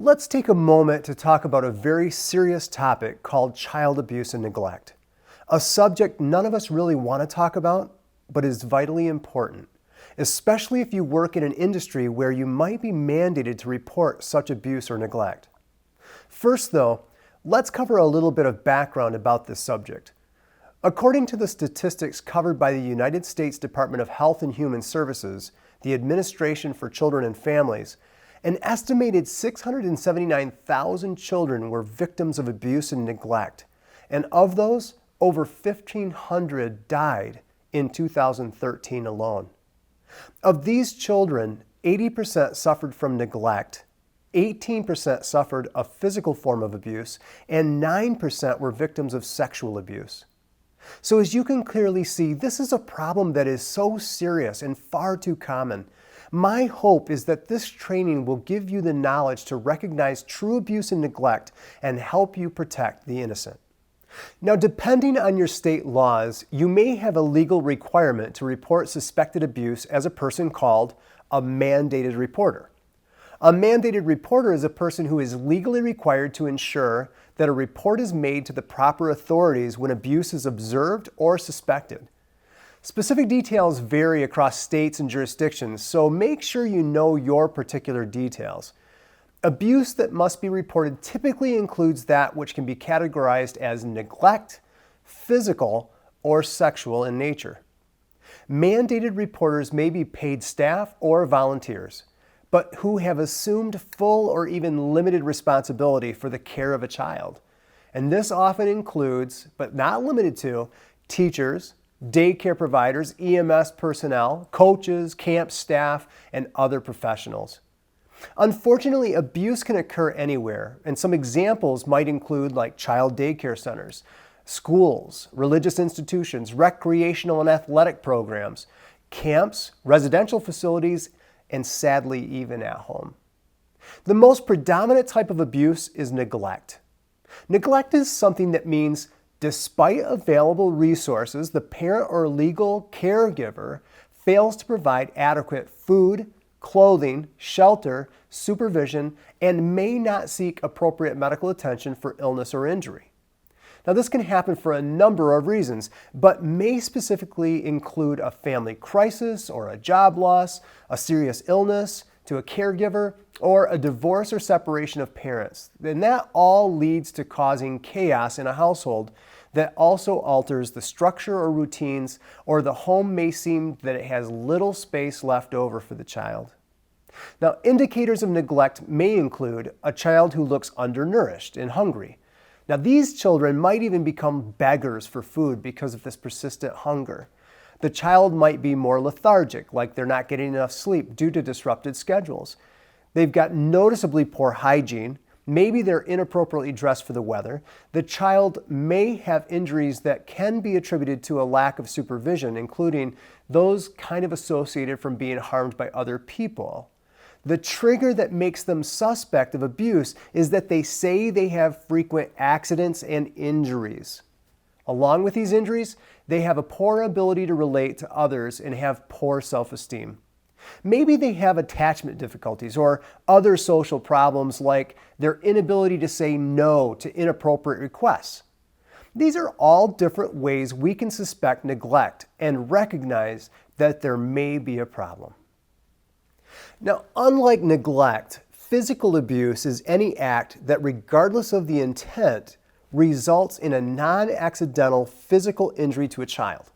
Let's take a moment to talk about a very serious topic called child abuse and neglect. A subject none of us really want to talk about, but is vitally important, especially if you work in an industry where you might be mandated to report such abuse or neglect. First though, let's cover a little bit of background about this subject. According to the statistics covered by the United States Department of Health and Human Services, the Administration for Children and Families, an estimated 679,000 children were victims of abuse and neglect, and of those, over 1,500 died in 2013 alone. Of these children, 80% suffered from neglect, 18% suffered a physical form of abuse, and 9% were victims of sexual abuse. So as you can clearly see, this is a problem that is so serious and far too common. My hope is that this training will give you the knowledge to recognize true abuse and neglect and help you protect the innocent. Now, depending on your state laws, you may have a legal requirement to report suspected abuse as a person called a mandated reporter. A mandated reporter is a person who is legally required to ensure that a report is made to the proper authorities when abuse is observed or suspected. Specific details vary across states and jurisdictions, so make sure you know your particular details. Abuse that must be reported typically includes that which can be categorized as neglect, physical, or sexual in nature. Mandated reporters may be paid staff or volunteers, but who have assumed full or even limited responsibility for the care of a child. And this often includes, but not limited to, teachers, daycare providers, EMS personnel, coaches, camp staff, and other professionals. Unfortunately, abuse can occur anywhere, and some examples might include like child daycare centers, schools, religious institutions, recreational and athletic programs, camps, residential facilities, and sadly, even at home. The most predominant type of abuse is neglect. Neglect is something that means despite available resources, the parent or legal caregiver fails to provide adequate food, clothing, shelter, supervision, and may not seek appropriate medical attention for illness or injury. Now, this can happen for a number of reasons, but may specifically include a family crisis or a job loss, a serious illness to a caregiver, or a divorce or separation of parents. And that all leads to causing chaos in a household that also alters the structure or routines, or the home may seem that it has little space left over for the child. Now, indicators of neglect may include a child who looks undernourished and hungry. Now, these children might even become beggars for food because of this persistent hunger. The child might be more lethargic, like they're not getting enough sleep due to disrupted schedules. They've got noticeably poor hygiene. Maybe they're inappropriately dressed for the weather. The child may have injuries that can be attributed to a lack of supervision, including those kind of associated from being harmed by other people. The trigger that makes them suspect of abuse is that they say they have frequent accidents and injuries. Along with these injuries, they have a poor ability to relate to others and have poor self-esteem. Maybe they have attachment difficulties or other social problems like their inability to say no to inappropriate requests. These are all different ways we can suspect neglect and recognize that there may be a problem. Now, unlike neglect, physical abuse is any act that, regardless of the intent, results in a non-accidental physical injury to a child.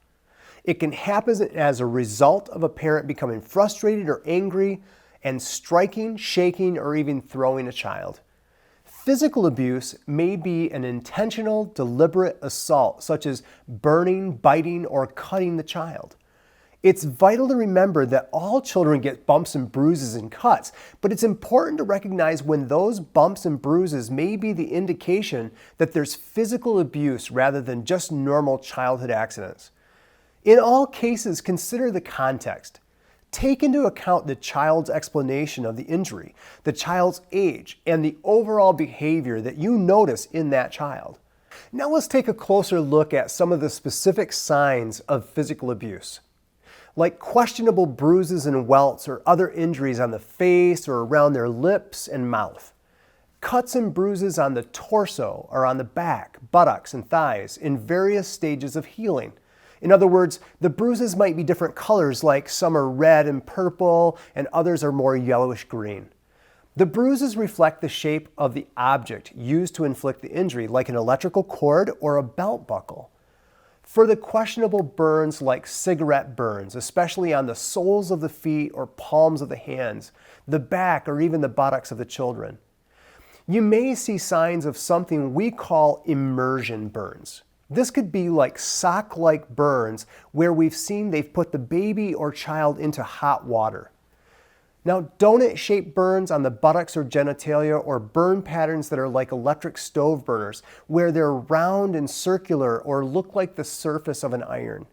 It can happen as a result of a parent becoming frustrated or angry and striking, shaking, or even throwing a child. Physical abuse may be an intentional, deliberate assault, such as burning, biting, or cutting the child. It's vital to remember that all children get bumps and bruises and cuts, but it's important to recognize when those bumps and bruises may be the indication that there's physical abuse rather than just normal childhood accidents. In all cases, consider the context. Take into account the child's explanation of the injury, the child's age, and the overall behavior that you notice in that child. Now let's take a closer look at some of the specific signs of physical abuse. Like questionable bruises and welts or other injuries on the face or around their lips and mouth. cuts and bruises on the torso or on the back, buttocks, and thighs in various stages of healing. In other words, the bruises might be different colors, like some are red and purple and others are more yellowish green. The bruises reflect the shape of the object used to inflict the injury, like an electrical cord or a belt buckle. For the questionable burns like cigarette burns, especially on the soles of the feet or palms of the hands, the back, or even the buttocks of the children, you may see signs of something we call immersion burns. This could be like sock-like burns where we've seen they've put the baby or child into hot water. Now, donut-shaped burns on the buttocks or genitalia, or burn patterns that are like electric stove burners, where they're round and circular or look like the surface of an iron.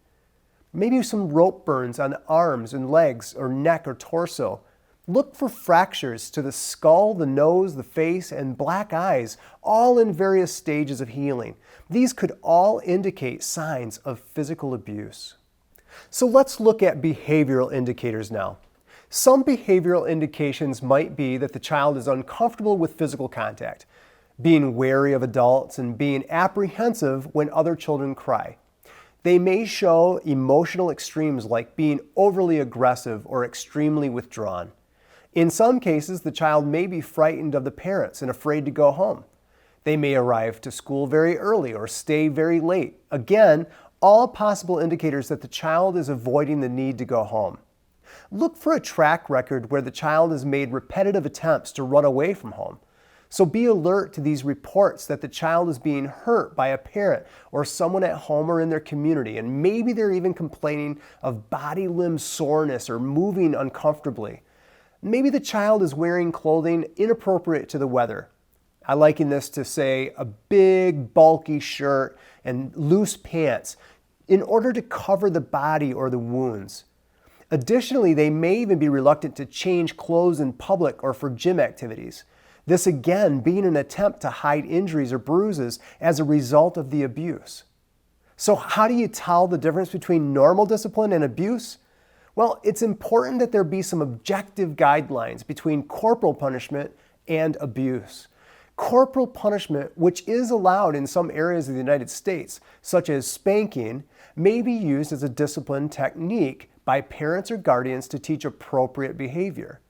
Maybe some rope burns on the arms and legs or neck or torso. Look for fractures to the skull, the nose, the face, and black eyes, all in various stages of healing. These could all indicate signs of physical abuse. So let's look at behavioral indicators now. Some behavioral indications might be that the child is uncomfortable with physical contact, being wary of adults, and being apprehensive when other children cry. They may show emotional extremes like being overly aggressive or extremely withdrawn. In some cases, the child may be frightened of the parents and afraid to go home. They may arrive to school very early or stay very late. Again, all possible indicators that the child is avoiding the need to go home. Look for a track record where the child has made repetitive attempts to run away from home. So be alert to these reports that the child is being hurt by a parent or someone at home or in their community, and maybe they're even complaining of body limb soreness or moving uncomfortably. Maybe the child is wearing clothing inappropriate to the weather. I liken this to, say, a big, bulky shirt and loose pants in order to cover the body or the wounds. Additionally, they may even be reluctant to change clothes in public or for gym activities. This again being an attempt to hide injuries or bruises as a result of the abuse. So how do you tell the difference between normal discipline and abuse? Well, it's important that there be some objective guidelines between corporal punishment and abuse. Corporal punishment, which is allowed in some areas of the United States, such as spanking, may be used as a discipline technique by parents or guardians to teach appropriate behavior.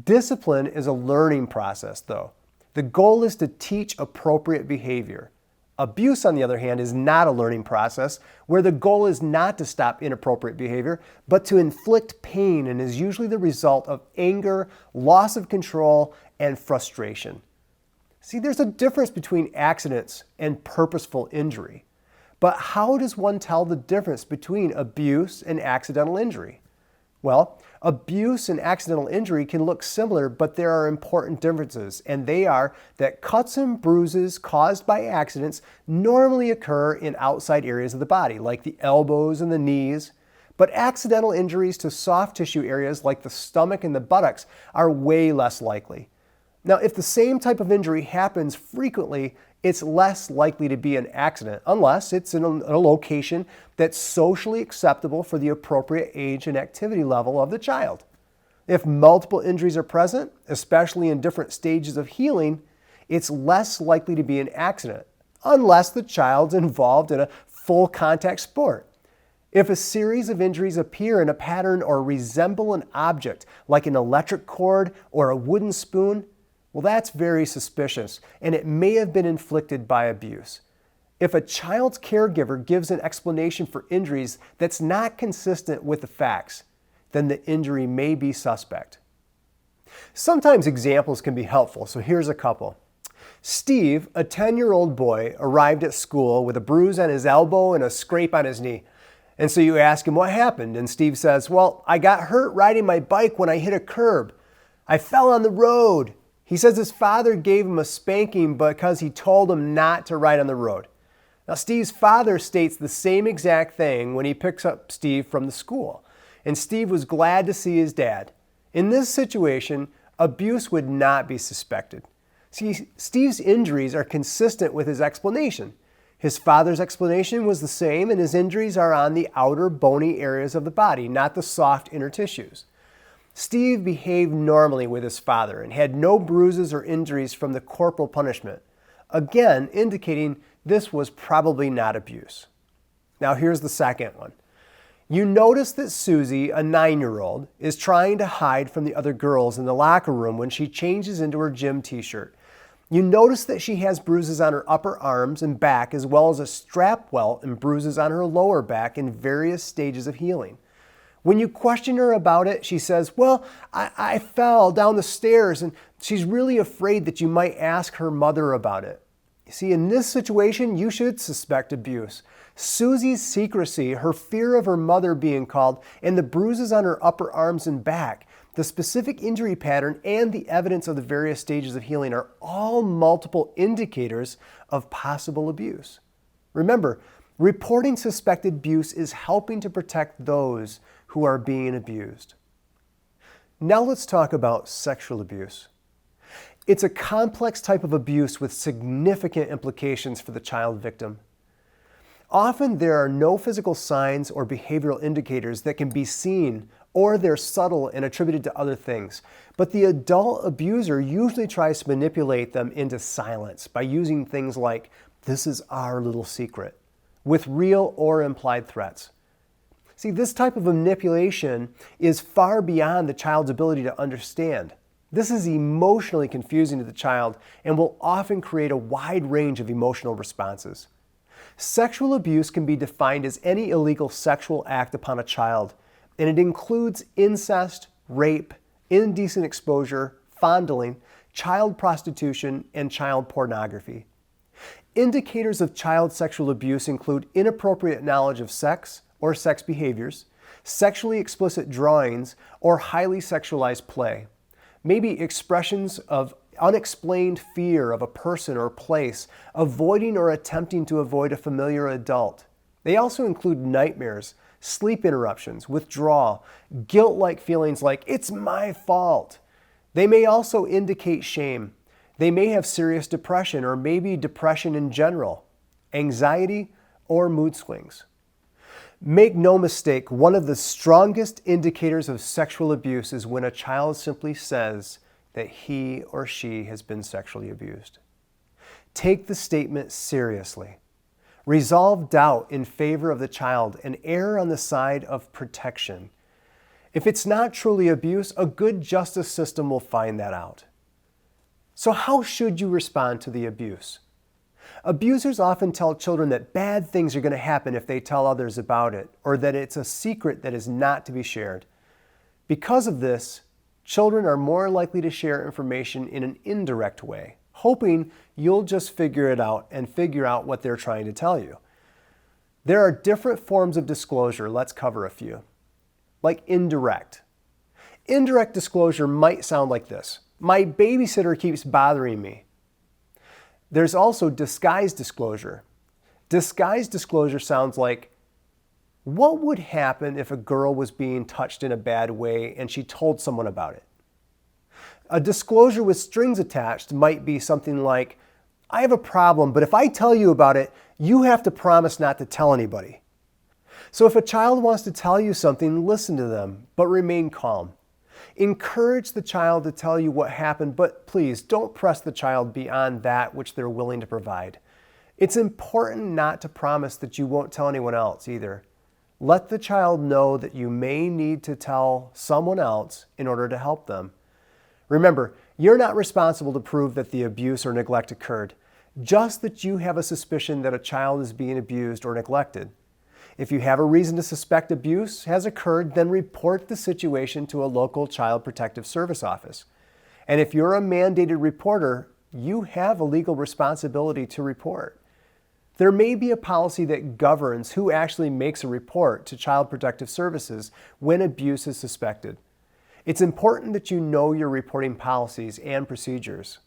Discipline is a learning process, though. The goal is to teach appropriate behavior. Abuse, on the other hand, is not a learning process where the goal is not to stop inappropriate behavior, but to inflict pain, and is usually the result of anger, loss of control, and frustration. See, there's a difference between accidents and purposeful injury. But how does one tell the difference between abuse and accidental injury? Well, abuse and accidental injury can look similar, but there are important differences, and they are that cuts and bruises caused by accidents normally occur in outside areas of the body, like the elbows and the knees, but accidental injuries to soft tissue areas like the stomach and the buttocks are way less likely. Now, if the same type of injury happens frequently, it's less likely to be an accident unless it's in a location that's socially acceptable for the appropriate age and activity level of the child. If multiple injuries are present, especially in different stages of healing, it's less likely to be an accident unless the child's involved in a full contact sport. If a series of injuries appear in a pattern or resemble an object like an electric cord or a wooden spoon, well, that's very suspicious, and it may have been inflicted by abuse. If a child's caregiver gives an explanation for injuries that's not consistent with the facts, then the injury may be suspect. Sometimes examples can be helpful, so here's a couple. Steve, a 10-year-old boy, arrived at school with a bruise on his elbow and a scrape on his knee. And so you ask him what happened, and Steve says, "Well, I got hurt riding my bike when I hit a curb. I fell on the road." He says his father gave him a spanking because he told him not to ride on the road. Now, Steve's father states the same exact thing when he picks up Steve from the school, and Steve was glad to see his dad. In this situation, abuse would not be suspected. See, Steve's injuries are consistent with his explanation. His father's explanation was the same, and his injuries are on the outer bony areas of the body, not the soft inner tissues. Steve behaved normally with his father and had no bruises or injuries from the corporal punishment, again indicating this was probably not abuse. Now here's the second one. You notice that Susie, a 9-year-old, is trying to hide from the other girls in the locker room when she changes into her gym t-shirt. You notice that she has bruises on her upper arms and back, as well as a strap welt and bruises on her lower back in various stages of healing. When you question her about it, she says, well, I fell down the stairs, and she's really afraid that you might ask her mother about it. You see, in this situation, you should suspect abuse. Susie's secrecy, her fear of her mother being called, and the bruises on her upper arms and back, the specific injury pattern, and the evidence of the various stages of healing are all multiple indicators of possible abuse. Remember, reporting suspected abuse is helping to protect those who are being abused. Now let's talk about sexual abuse. It's a complex type of abuse with significant implications for the child victim. Often there are no physical signs or behavioral indicators that can be seen, or they're subtle and attributed to other things. But the adult abuser usually tries to manipulate them into silence by using things like, "This is our little secret," with real or implied threats. See, this type of manipulation is far beyond the child's ability to understand. This is emotionally confusing to the child and will often create a wide range of emotional responses. Sexual abuse can be defined as any illegal sexual act upon a child, and it includes incest, rape, indecent exposure, fondling, child prostitution, and child pornography. Indicators of child sexual abuse include inappropriate knowledge of sex or sex behaviors, sexually explicit drawings, or highly sexualized play. Maybe expressions of unexplained fear of a person or place, avoiding or attempting to avoid a familiar adult. They also include nightmares, sleep interruptions, withdrawal, guilt-like feelings like, "It's my fault." They may also indicate shame. They may have serious depression or maybe depression in general, anxiety, or mood swings. Make no mistake, one of the strongest indicators of sexual abuse is when a child simply says that he or she has been sexually abused. Take the statement seriously. Resolve doubt in favor of the child and err on the side of protection. If it's not truly abuse, a good justice system will find that out. So how should you respond to the abuse? Abusers often tell children that bad things are going to happen if they tell others about it, or that it's a secret that is not to be shared. Because of this, children are more likely to share information in an indirect way, hoping you'll just figure it out and figure out what they're trying to tell you. There are different forms of disclosure. Let's cover a few. Like indirect. Indirect disclosure might sound like this: "My babysitter keeps bothering me." There's also disguised disclosure. Disguised disclosure sounds like, "What would happen if a girl was being touched in a bad way and she told someone about it?" A disclosure with strings attached might be something like, "I have a problem, but if I tell you about it, you have to promise not to tell anybody." So if a child wants to tell you something, listen to them, but remain calm. Encourage the child to tell you what happened, but please don't press the child beyond that which they're willing to provide. It's important not to promise that you won't tell anyone else either. Let the child know that you may need to tell someone else in order to help them. Remember, you're not responsible to prove that the abuse or neglect occurred, just that you have a suspicion that a child is being abused or neglected. If you have a reason to suspect abuse has occurred, then report the situation to a local Child Protective Service office. And if you're a mandated reporter, you have a legal responsibility to report. There may be a policy that governs who actually makes a report to Child Protective Services when abuse is suspected. It's important that you know your reporting policies and procedures.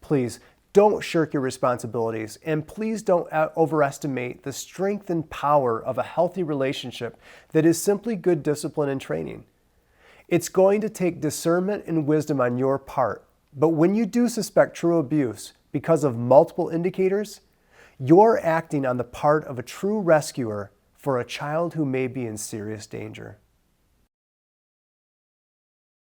Please, don't shirk your responsibilities, and please don't overestimate the strength and power of a healthy relationship that is simply good discipline and training. It's going to take discernment and wisdom on your part, but when you do suspect true abuse because of multiple indicators, you're acting on the part of a true rescuer for a child who may be in serious danger.